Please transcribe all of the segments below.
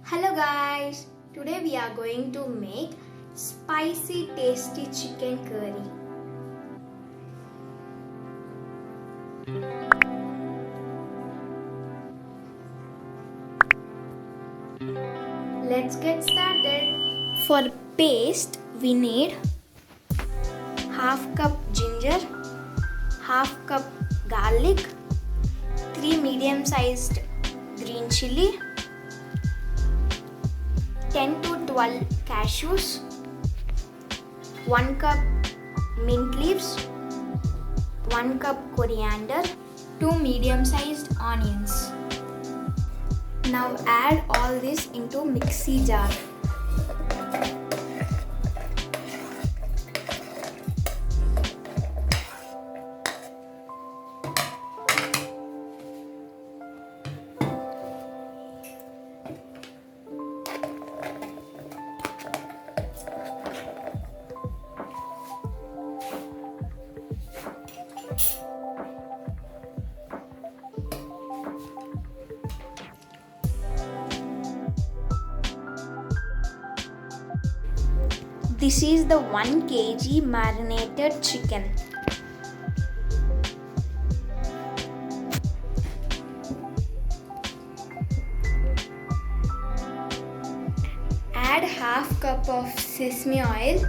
Hello guys, today we are going to make spicy tasty chicken curry. Let's get started. For paste we need half cup ginger, half cup garlic, 3 medium sized green chili, 10 to 12 cashews, 1 cup mint leaves, 1 cup coriander, 2 medium sized onions. Now add all this into mixie jar. This is the 1 kg marinated chicken. Add half cup of sesame oil,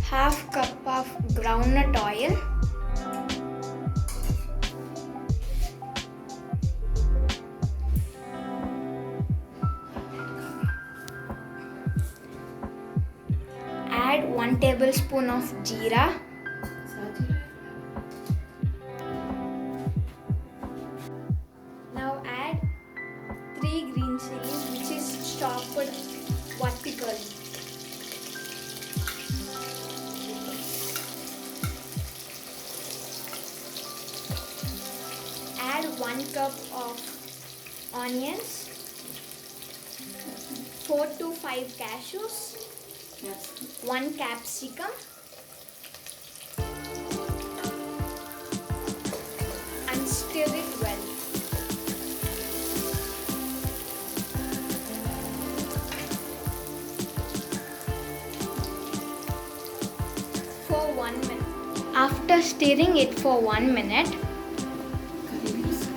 half cup of groundnut oil, add 1 tablespoon of jeera, now add 3 green chilies which is chopped vertically. Add 1 cup of onions, 4 to 5 cashews, 1 capsicum, and stir it well. For 1 minute. After stirring it for 1 minute,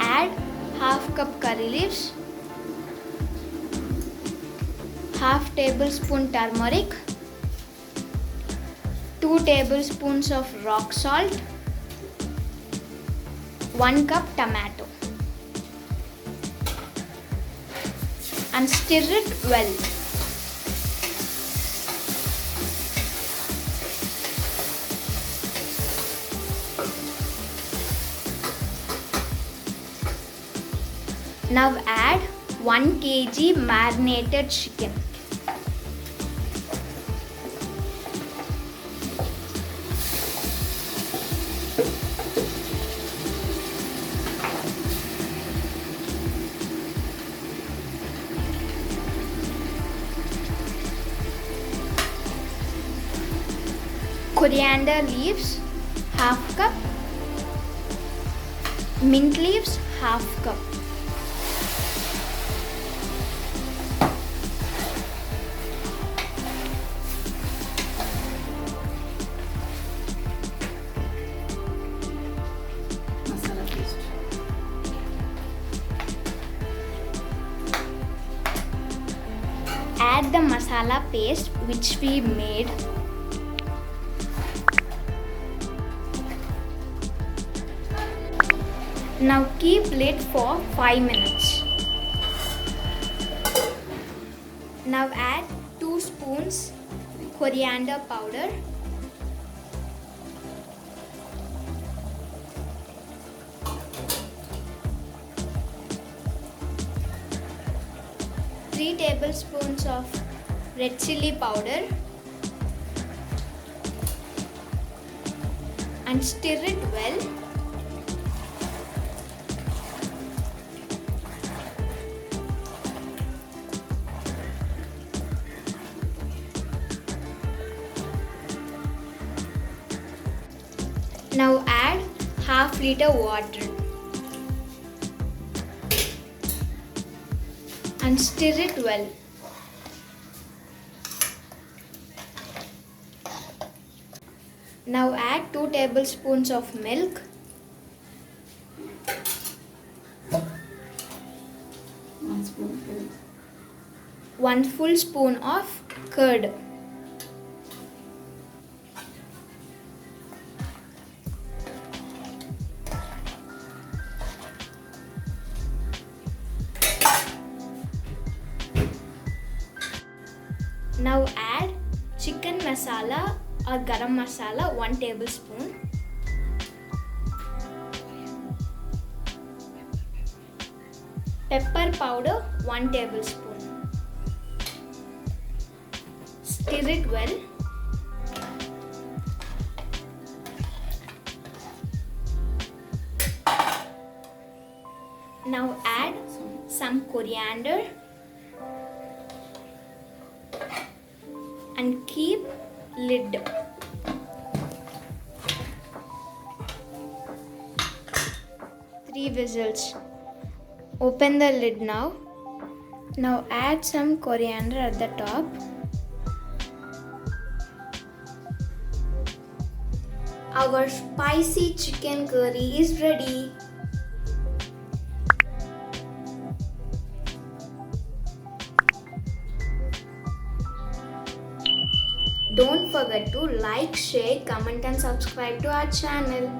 add half cup curry leaves, half tablespoon turmeric, 2 tablespoons of rock salt, 1 cup tomato, and stir it well. Now add 1 kg marinated chicken. Coriander leaves half cup, mint leaves half cup. Masala paste. Add the masala paste which we made. Now keep lid for 5 minutes. Now add 2 spoons coriander powder, three tablespoons of red chili powder, and stir it well. Now add half liter water. and stir it well. Now add 2 tablespoons of milk, 1 full spoon of curd. Now add chicken masala or garam masala 1 tablespoon. Pepper powder 1 tablespoon. Stir it well. Now add some coriander and keep lid. Three whistles. Open the lid now. Now add some coriander at the top. Our spicy chicken curry is ready. Don't forget to like, share, comment and subscribe to our channel.